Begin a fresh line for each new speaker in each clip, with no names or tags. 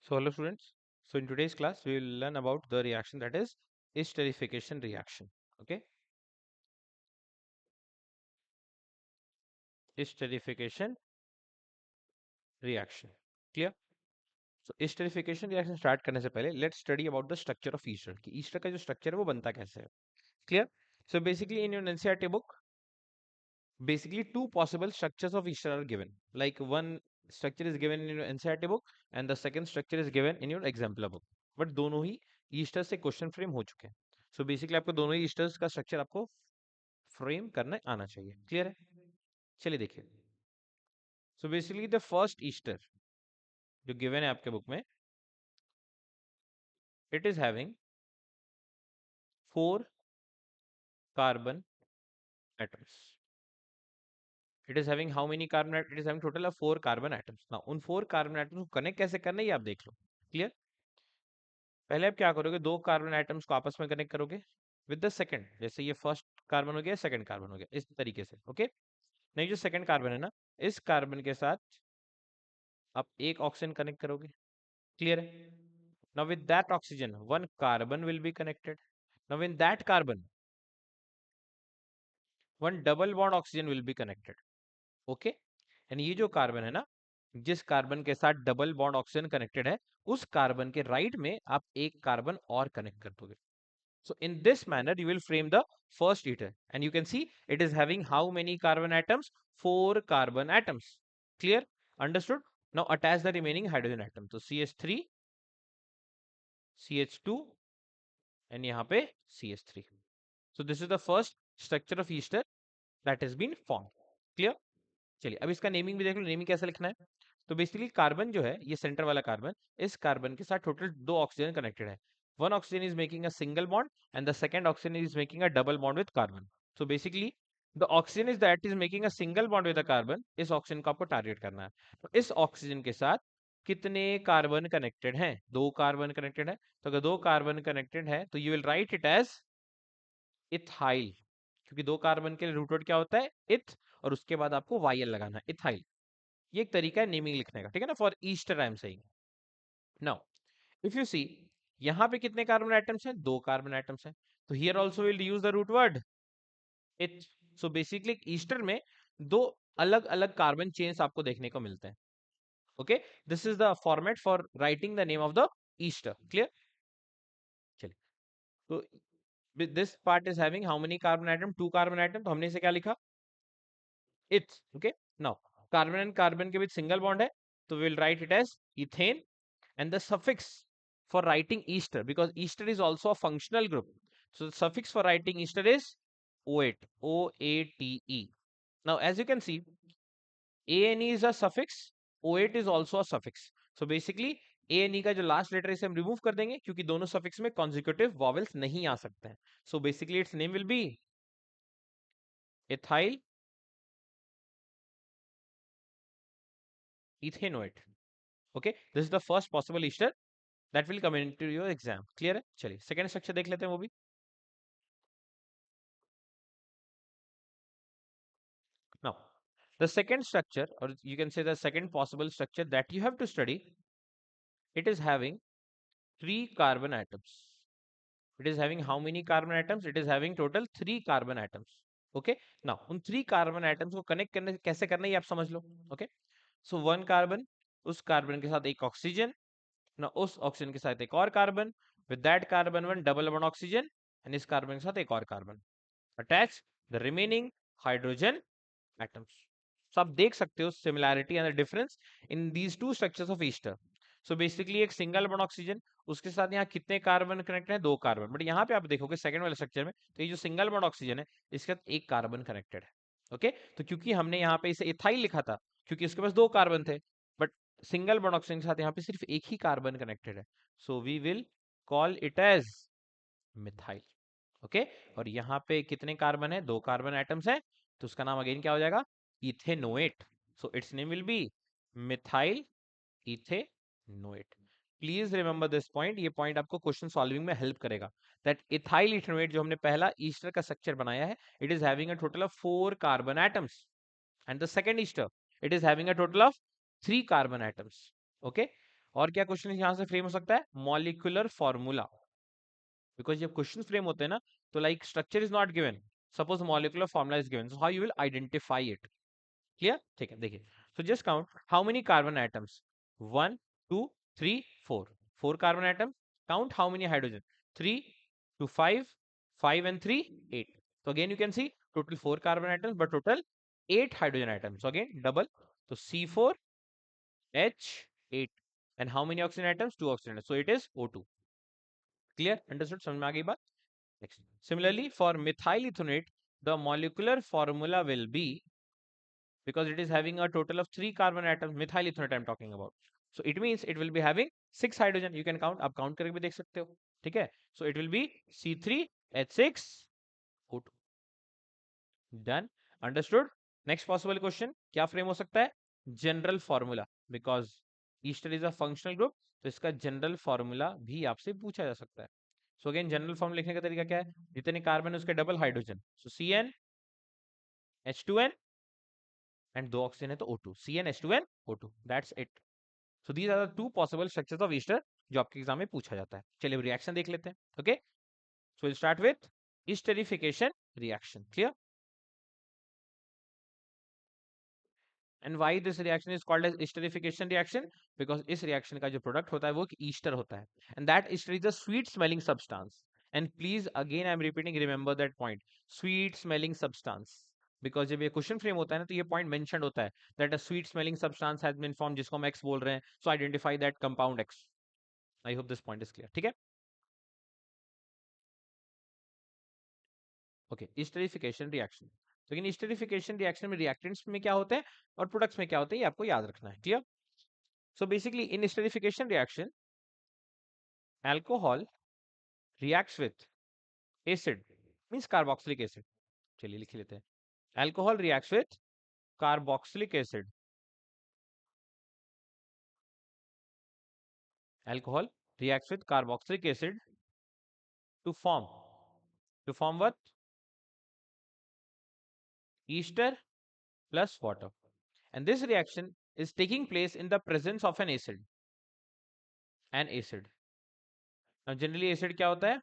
So hello students. So in today's class we will learn about the reaction that is esterification reaction. Okay, esterification reaction. Clear? So esterification reaction start करने से पहले let's study about the structure of ester. कि ester का जो structure है वो बनता कैसे है. Clear? So basically in your NCERT book, basically two possible structures of ester are given. Like one structure is given in your NCERT book and the second structure is given in your exemplar book. But दोनों ही ester से question frame हो चुके हैं. So basically आपको दोनों ही esters का structure आपको frame करने आना चाहिए. क्लियर है? चलिए देखिए. So basically the first Easter जो गिवन है आपके बुक में, it is having 4 carbon atoms. It is having how many carbon atoms? It is having total of 4 carbon atoms. Now उन 4 कार्बन एटम्स को कनेक्ट कैसे करना है ये आप देख लो. क्लियर? पहले आप क्या करोगे, 2 कार्बन एटम्स को आपस में कनेक्ट करोगे विद द सेकंड. जैसे ये फर्स्ट कार्बन हो गया, सेकंड कार्बन हो गया, इस तरीके से. ओके, नहीं जो सेकंड कार्बन है ना, इस कार्बन के साथ आप एक ऑक्सीजन कनेक्ट करोगे. क्लियर है? Now with that oxygen, one carbon will be connected. Now in that carbon, one double bond oxygen will be connected. Okay? And ये जो कार्बन है ना, जिस कार्बन के साथ डबल बॉन्ड ऑक्सीजन कनेक्टेड है, उस कार्बन के राइट में आप एक कार्बन और कनेक्ट कर दोगे. So in this manner, you will frame the first ether. And you can see it is having how many carbon atoms? 4 carbon atoms. Clear? Understood? Now attach the remaining hydrogen atom. So CH3, CH2 and यहाँ पे CH3. So this is the first structure of ester that has been formed. Clear? चलिए अब इसका naming भी देख लो. Naming कैसे लिखना है? तो बेसिकली कार्बन जो है, ये सेंटर वाला कार्बन, इस कार्बन के साथ टोटल 2 ऑक्सीजन कनेक्टेड है. One oxygen is making a single bond and the second oxygen is making a double bond with carbon. So basically the oxygen is that is making a single bond with the carbon. इस oxygen को आपको target करना है. तो इस oxygen के साथ कितने कार्बन कनेक्टेड हैं? 2 कार्बन कनेक्टेड है. तो अगर 2 कार्बन कनेक्टेड है तो you will write it as ethyl, क्योंकि 2 कार्बन के लिए रूट वर्ड क्या होता है? इथ, और उसके बाद आपको वाई एल लगाना है, इथाइल. ये एक तरीका है नेमिंग लिखने का. ठीक है ना? For ester I am saying. Now if you see, यहाँ पे कितने कार्बन एटम्स हैं? 2 कार्बन एटम्स हैं. तो here also will use the root word eth. So basically Easter में 2 अलग अलग कार्बन चेन्स आपको देखने को मिलते हैं. Okay, this is the format for writing the name of the ester. Clear? चलिए, तो this part is having how many carbon atom? 2 carbon atom. तो हमने इसे क्या लिखा? Eth. Okay, now carbon and carbon के बीच सिंगल बॉन्ड है, तो will write it as ethane. And the suffix for writing ester, because ester is also a functional group, so the suffix for writing ester is oate, oate. Now as you can see, ane is a suffix, oate is also a suffix. So basically ane का जो last letter इसे हम remove कर देंगे, क्योंकि दोनों suffix में consecutive vowels नहीं आ सकते हैं. So basically it's name will be ethyl ethanoate. Okay, this is the first possible ester that will come into your exam. Clear है? चलिए सेकेंड स्ट्रक्चर देख लेते हैं वो भी. Now, the second structure, or you can say the second possible structure that you have to study, it is having 3 carbon atoms. It is having how many carbon atoms? It is having total 3 carbon atoms. Okay. Now, उन 3 carbon atoms को connect करने कैसे करना है ये आप समझ लो. Okay. So, one carbon, उस carbon के साथ एक oxygen, ना उस oxygen के साथ एक और carbon, with that carbon one double bond oxygen, and इस carbon के साथ एक और carbon. Attach the remaining hydrogen atoms. So आप देख सकते हो similarity and difference in these two structures of Easter. So basically एक सिंगल बॉन्ड ऑक्सीजन, उसके साथ यहाँ कितने कार्बन कनेक्टेड हैं? 2 कार्बन. बट यहाँ पे आप देखोगे सेकंड वाले स्ट्रक्चर में, तो ये जो सिंगल बॉन्ड ऑक्सीजन है, इसके साथ एक कार्बन कनेक्टेड है. ओके, तो क्योंकि हमने यहाँ पे इसे इथाइल लिखा था, क्योंकि उसके पास 2 कार्बन थे, बट सिंगल बॉन्ड ऑक्सीजन के साथ यहाँ पे सिर्फ एक ही कार्बन कनेक्टेड है. So we will call it as methyl. Okay, और यहाँ पे कितने कार्बन है? 2 कार्बन एटम्स है, तो उसका नाम अगेन क्या हो जाएगा? Ethanoate. So it's name will be methyl ethanoate. Please remember this point. ये पॉइंट आपको क्वेश्चन सॉल्विंग में हेल्प करेगा. दैट इथाइल इथेनोएट जो हमने पहला ईस्टर का स्ट्रक्चर बनाया है, it is having a total of 4 carbon atoms, and the second Easter it is having a total of 3 carbon atoms. Okay, और क्या क्वेश्चन यहाँ से फ्रेम हो सकता है? मॉलिक्यूलर फॉर्मूला, बिकॉज जब क्वेश्चन फ्रेम होते हैं ना, तो like structure is not given, suppose molecular formula is given, so how you will identify it? Clear? ठीक है, देखिए, so just count how many carbon atoms, 1 2 3 4, 4 carbon atoms. Count how many hydrogen, 3 to 5, 5 and 3 8. So again you can see total 4 carbon atoms but total 8 hydrogen atoms. So again double, so C4H8. And how many oxygen atoms? 2 oxygen atoms, so it is O2. Clear? Understood? समझ में आ गई बात? Next, similarly for methyl ethionate the molecular formula will be, because it is having a total of 3 carbon atoms, methyl ethionate I'm talking about, so it means it will be having 6 hydrogen. You can count, आप count करके भी देख सकते हो, ठीक है? So it will be C3H6O2. Done. Understood? Next possible question क्या frame हो सकता है? General formula, because Easter is a functional group, तो इसका जनरल फॉर्मूला भी आपसे पूछा जा सकता है. सो अगेन जनरल फॉर्मूला लिखने का तरीका क्या है? जितने कार्बन है उसके double hydrogen, so CnH2n, and 2 oxygen है तो O2, CnH2n O2, that's it. So these are the two possible structures of ester जो आपके एग्जाम में पूछा जाता है. चलिए रिएक्शन देख लेते हैं. Okay, so will start with esterification reaction. Clear? And why this reaction is called as esterification reaction? Because इस रिएक्शन का जो प्रोडक्ट होता है वो ईस्टर होता है, and that ester is a sweet smelling substance. And please again I am repeating, remember that point, sweet smelling substance, because जब ये क्वेश्चन फ्रेम होता है ना, तो ये पॉइंट मेंशन होता है that a sweet smelling substance has been form, जिसको हम एक्स बोल रहे हैं, so identify that compound X. I hope this point is clear. ठीक है, ओके. ईस्टरिफिकेशन रिएक्शन, लेकिन ईस्टरिफिकेशन रिएक्शन में रिएक्टेंट्स में क्या होते हैं और प्रोडक्ट्स में क्या होते हैं, ये आपको याद रखना है. Clear? So basically in esterification reaction alcohol reacts with acid, means carboxylic acid. चलिए लिख लेते हैं. Alcohol reacts with carboxylic acid. Alcohol reacts with carboxylic acid to form what? Ester plus water. And this reaction is taking place in the presence of an acid. An acid. Now generally acid क्या होता है?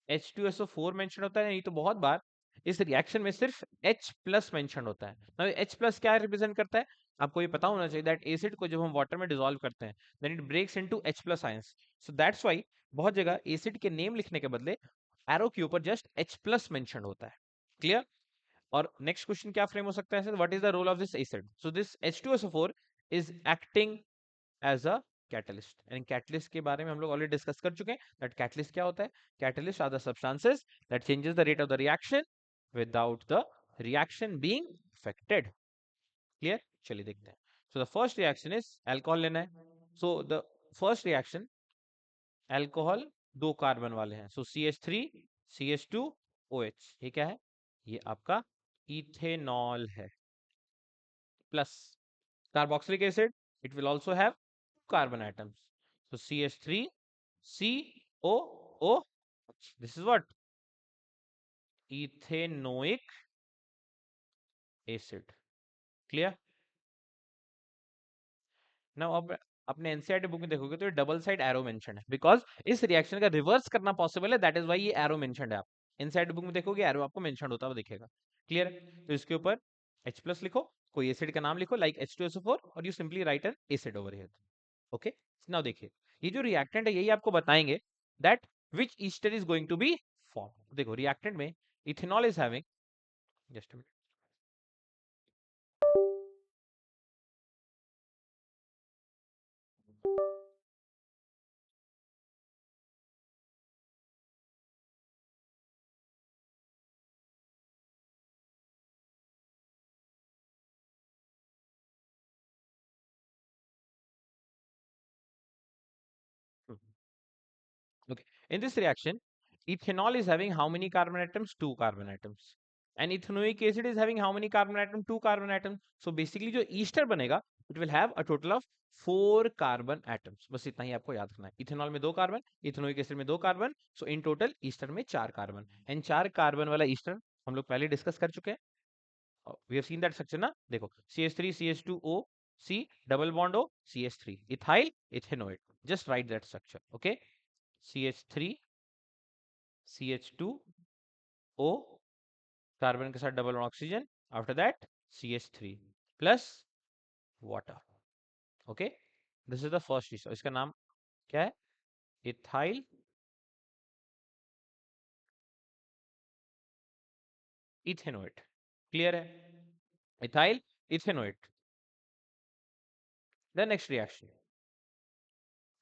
H2SO4 mention होता है, नहीं तो बहुत बार इस reaction में सिर्फ H प्लस मेंशन होता है. Now H प्लस क्या रिप्रेजेंट करता है? आपको ये पता होना चाहिए दैट एसिड को जब हम वाटर में डिसॉल्व करते हैं then it breaks into H plus ions. So that's why बहुत जगह एसिड के नेम लिखने के बदले एरो के ऊपर जस्ट H प्लस मेंशन होता है. क्लियर? और नेक्स्ट क्वेश्चन क्या फ्रेम हो सकता है? What is the role of this acid? So this H2SO4 is acting as a catalyst, and catalyst के बारे में हम लोग ऑलरेडी डिस्कस कर चुके हैं दैट कैटलिस्ट क्या होता है. Catalyst are the substances that changes the rate of the reaction without the reaction being affected. Clear? चलिए देखते हैं. So the first reaction is alcohol लेना है. So the first reaction alcohol दो कार्बन वाले हैं, सो CH3 CH2 OH. ये क्या है? ये आपका इथेनॉल है. Plus carboxylic acid, it will also have carbon atoms, so CH3 COOH. This is what? Ethanoic acid. Clear? Now अब अपने एनसीईआरटी बुक में देखोगे तो डबल साइड एरो मेंशन है, बिकॉज इस रिएक्शन का रिवर्स करना पॉसिबल है, दैट इज व्हाई ये एरो मेंशनड है. आप एनसीईआरटी बुक में देखोगे एरो आपको मेंशन होता हुआ दिखेगा. क्लियर? तो इसके ऊपर H प्लस लिखो, कोई एसिड का नाम लिखो लाइक H2SO4, और you simply write an acid over here. Okay, now देखिए, ये जो रिएक्टेंट है यही आपको बताएंगे that which ester is going to be form. देखो रिएक्टेंट में ethanol is having, just okay, in this reaction ethanol is having how many carbon atoms? 2 carbon atoms. And ethanoic acid is having how many carbon atoms? 2 carbon atoms. So basically जो Easter बनेगा it will have a total of 4 carbon atoms. बस इतना ही आपको याद रखना है. Ethanol में 2 carbon, ethanoic acid में 2 carbon, so in total Easter में 4 कार्बन. एंड 4 कार्बन वाला ईस्टर हम लोग पहले डिस्कस कर चुके हैं. We have seen that structure ना. देखो CH3 CH2O C double bond O, CH3. Ethyl ethanoate. Just write that structure. Okay. CH3 CH2 O, carbon के साथ double oxygen, after that CH3 plus water. Okay, this is the first Easter. इसका नाम क्या है? Ethyl ethanoate. Clear है? Ethyl ethanoate. The next reaction.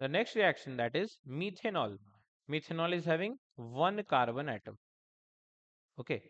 The next reaction, that is methanol. Methanol is having one carbon atom. Okay.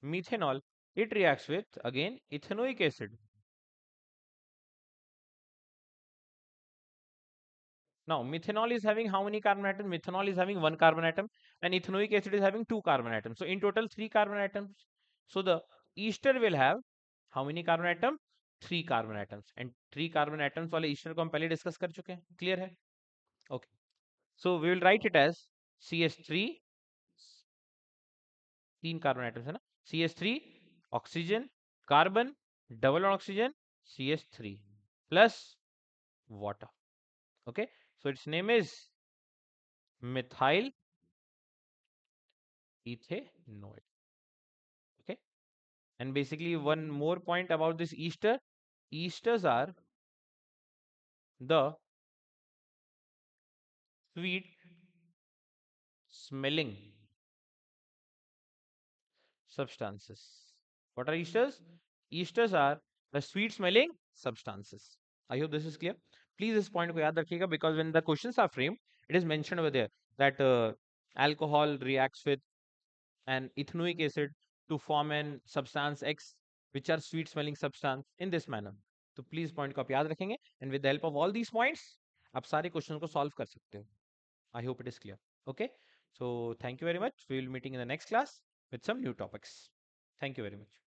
Methanol, it reacts with again ethanoic acid. Now, methanol is having how many carbon atoms? Methanol is having one carbon atom, and ethanoic acid is having two carbon atoms. So, in total, three carbon atoms. So, the ester will have how many carbon atoms? Three carbon atoms. And three carbon atoms वाले ester को हम पहले discuss कर चुके हैं. Clear है? Okay. So, we will write it as CH3, तीन carbon atoms है ना, CH3 oxygen carbon double oxygen CH3 plus water. Okay, so its name is methyl ethanoate. Okay, and basically one more point about this ester. Esters are the sweet smelling substances. What are esters? Esters are the sweet smelling substances. I hope this is clear. Please this point को याद रखिएगा, because when the questions are framed, it is mentioned over there that alcohol reacts with an ethanoic acid to form an substance X, which are sweet smelling substance in this manner. तो please point को आप याद रखेंगे, and with the help of all these points आप सारे questions को solve कर सकते हो. I hope it is clear. Okay, so thank you very much. We will meeting in the next class with some new topics. Thank you very much.